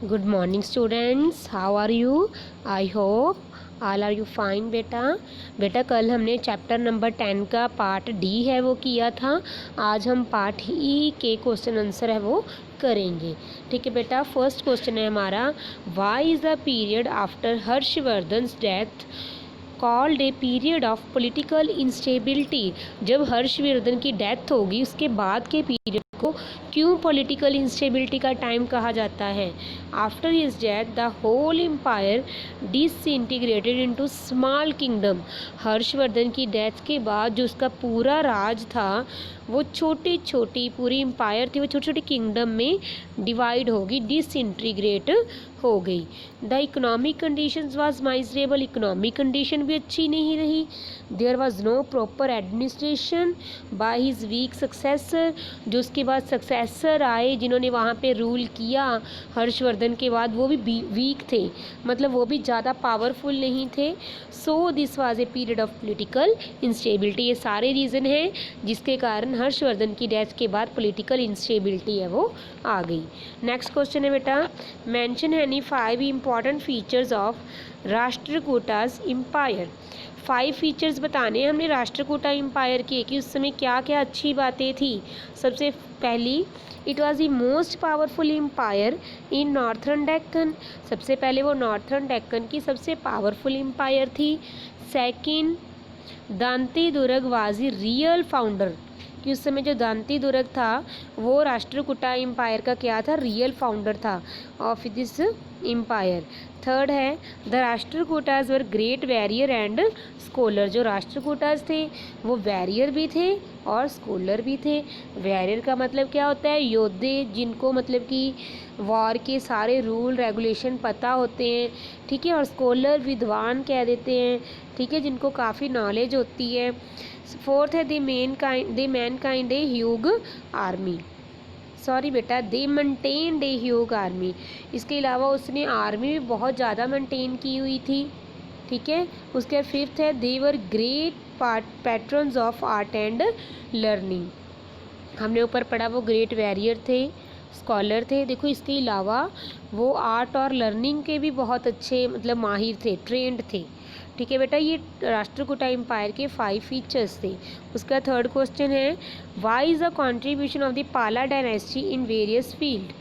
Good morning students, how are you? I hope all are you fine बेटा कल हमने chapter number 10 का part D है वो किया था। आज हम पार्ट ई के क्वेश्चन आंसर है वो करेंगे। ठीक है बेटा, फर्स्ट क्वेश्चन है हमारा, why is the period after Harshavardhan's death called a period of political instability. जब हर्षवर्धन की डेथ होगी उसके बाद के पीरियड को क्यों पॉलिटिकल इंस्टेबिलिटी का टाइम कहा जाता है? After his death the whole empire disintegrated into small kingdom. Harshavardhan की डेथ के बाद जो उसका पूरा राज था वो छोटी छोटी पूरी एम्पायर थी वो छोटी छोटी किंगडम में डिवाइड होगी, डिसइंटीग्रेट हो गई। The economic conditions was miserable, economic condition भी अच्छी नहीं रही। There was no proper administration by his weak successor. जो उसके बाद सक्सेसर आए जिन्होंने वहाँ पे रूल किया हर्षवर्धन के बाद, वो भी वीक थे, मतलब वो भी ज़्यादा पावरफुल नहीं थे। So this was a period of political instability. ये सारे रीज़न हैं जिसके कारण हर्षवर्धन की डेथ के बाद पॉलिटिकल इंस्टेबिलिटी है वो आ गई। नेक्स्ट क्वेश्चन है बेटा, mention any 5 important features of Rashtrakutas empire. 5 features बताने हमने राष्ट्रकूटा एम्पायर के कि उस समय क्या क्या अच्छी बातें थी। सबसे पहली, it was the most powerful empire in northern Deccan. सबसे पहले वो नॉर्थर्न डेक्कन की सबसे पावरफुल एम्पायर थी। Second, Dantidurga was the real founder, कि उस समय जो दांती दुर्ग था वो राष्ट्रकूटा एम्पायर का क्या था, रियल फाउंडर था ऑफ दिस एम्पायर। थर्ड है, the Rashtrakutas were great warrior and scholar. जो राष्ट्रकूटाज थे वो वैरियर भी थे और स्कॉलर भी थे। वैरियर का मतलब क्या होता है, योद्धे जिनको मतलब कि वॉर के सारे रूल रेगुलेशन पता होते हैं, ठीक है। और स्कॉलर विद्वान कह देते हैं, ठीक है, जिनको काफ़ी नॉलेज होती है। फोर्थ है, दे मैन काइंड ए ह्यूग आर्मी, सॉरी बेटा, दे मेंटेन्ड ए ह्यूग आर्मी। इसके अलावा उसने आर्मी भी बहुत ज़्यादा मेंटेन की हुई थी, ठीक है। उसके फिफ्थ है, they were great patrons of art and learning. हमने ऊपर पढ़ा वो ग्रेट वैरियर थे, स्कॉलर थे। देखो इसके अलावा वो आर्ट और लर्निंग के भी बहुत अच्छे मतलब माहिर थे, ट्रेंड थे, ठीक है बेटा। ये राष्ट्रकूटा एम्पायर के 5 फीचर्स थे। उसका थर्ड क्वेश्चन है, why is the contribution of the Pala dynasty in various field.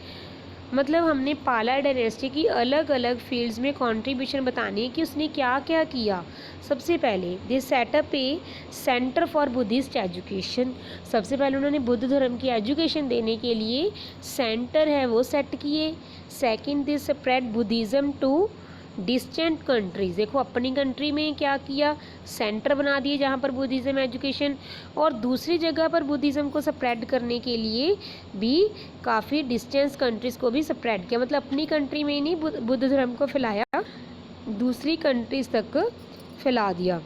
मतलब हमने पाला डायनेस्टी की अलग अलग फील्ड्स में कंट्रीब्यूशन बतानी है कि उसने क्या क्या किया। सबसे पहले, दे setup A centre for Buddhist education. सबसे पहले उन्होंने बुद्ध धर्म की एजुकेशन देने के लिए सेंटर है वो सेट किए। Second, they spread Buddhism to distant countries. देखो अपनी कंट्री में क्या किया, सेंटर बना दिए जहाँ पर बुद्धिज़्म एजुकेशन, और दूसरी जगह पर बुद्धिज़्म को स्प्रेड करने के लिए भी काफ़ी डिस्टेंस कंट्रीज़ को भी स्प्रेड किया। मतलब अपनी कंट्री में ही नहीं बुद्ध धर्म को फैलाया, दूसरी कंट्रीज़ तक फैला दिया।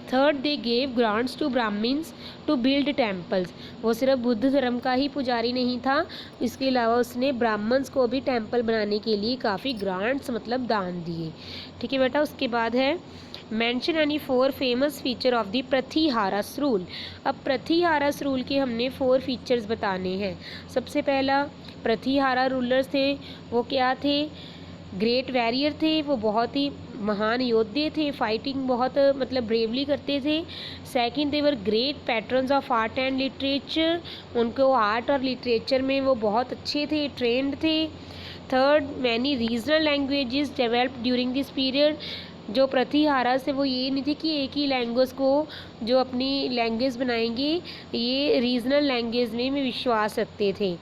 Third, they gave grants to Brahmins to build temples. वो सिर्फ बुद्ध धर्म का ही पुजारी नहीं था, इसके अलावा उसने ब्राह्मण्स को भी टेम्पल बनाने के लिए काफ़ी ग्रांट्स मतलब दान दिए, ठीक है बेटा। उसके बाद है, mention any 4 famous feature of the Pratiharas rule. अब प्रतिहारस रूल के हमने 4 फीचर्स बताने हैं। सबसे पहला, प्रतिहारा रूलर्स थे वो क्या थे, ग्रेट वैरियर थे, वो बहुत ही महान योद्धे थे, फाइटिंग बहुत मतलब ब्रेवली करते थे। Second, they were great patrons of art and literature, उनको आर्ट और लिटरेचर में वो बहुत अच्छे थे, ट्रेंड थे। Third, many regional languages developed during this period. जो प्रतिहारा से वो ये नहीं थे कि एक ही लैंग्वेज को जो अपनी लैंग्वेज बनाएंगे, ये रीजनल लैंग्वेज में विश्वास रखते थे।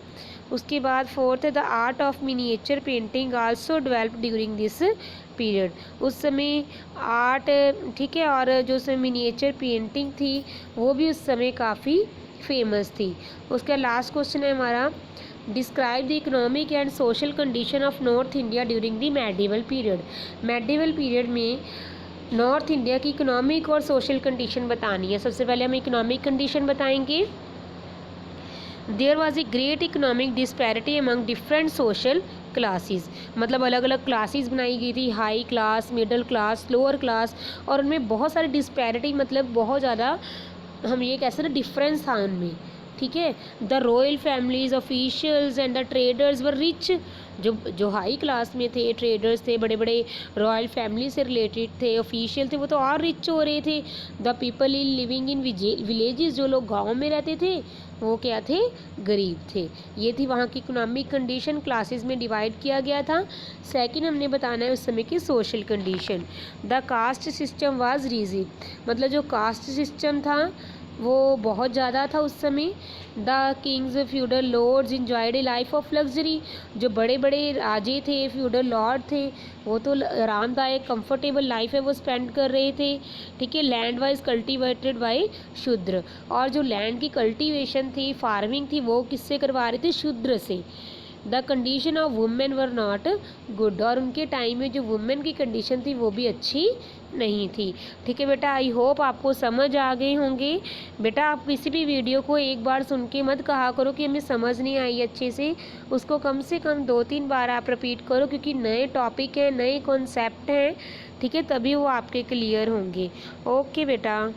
उसके बाद फोर्थ है, the art of miniature painting also develop during this period. उस समय आर्ट, ठीक है, और जो समय मिनिएचर पेंटिंग थी वो भी उस समय काफ़ी फेमस थी। उसका लास्ट क्वेश्चन है हमारा, describe the economic and social condition of north India during the medieval period. Medieval period में नॉर्थ इंडिया की इकोनॉमिक और सोशल कंडीशन बतानी है। सबसे पहले हम इकोनॉमिक कंडीशन बताएंगे। There was a great economic disparity among different social classes. मतलब अलग अलग क्लासेस बनाई गई थी, high class, middle class, lower class, और उनमें बहुत सारी डिस्पैरिटी मतलब बहुत ज़्यादा हम ये कह सकते हैं डिफरेंस था उनमें, ठीक है। The royal families, officials and the traders were rich. जो हाई क्लास में थे, ट्रेडर्स थे, बड़े बड़े रॉयल फैमिली से रिलेटेड थे, ऑफिशियल थे, वो तो और रिच हो रहे थे। The people in living in villages, जो लोग गाँव में रहते थे वो क्या थे, गरीब थे। ये थी वहाँ की इकोनॉमिक कंडीशन, क्लासेस में डिवाइड किया गया था। सेकंड हमने बताना है उस समय की social condition. The caste system was rigid, मतलब जो कास्ट सिस्टम था वो बहुत ज़्यादा था उस समय। The Kings feudal lords enjoyed A life of luxury, जो बड़े बड़े राजे थे, फ्यूडल लॉर्ड थे, वो तो आरामदायक कंफर्टेबल लाइफ है वो स्पेंड कर रहे थे। ठीक है। लैंड वाइज कल्टीवेटेड बाय शूद्र, और जो लैंड की कल्टीवेशन थी, फार्मिंग थी, वो किससे करवा रहे थे, शूद्र से। The condition of women were not good, और उनके टाइम में जो वुमेन की कंडीशन थी वो भी अच्छी नहीं थी। ठीक है बेटा, आई होप आपको समझ आ गए होंगे। बेटा आप किसी भी वीडियो को एक बार सुन के मत कहा करो कि हमें समझ नहीं आई अच्छे से, उसको कम से कम 2-3 बार आप रिपीट करो, क्योंकि नए टॉपिक हैं, नए कॉन्सेप्ट हैं। ठीक है, तभी वो आपके क्लियर होंगे। ओके बेटा।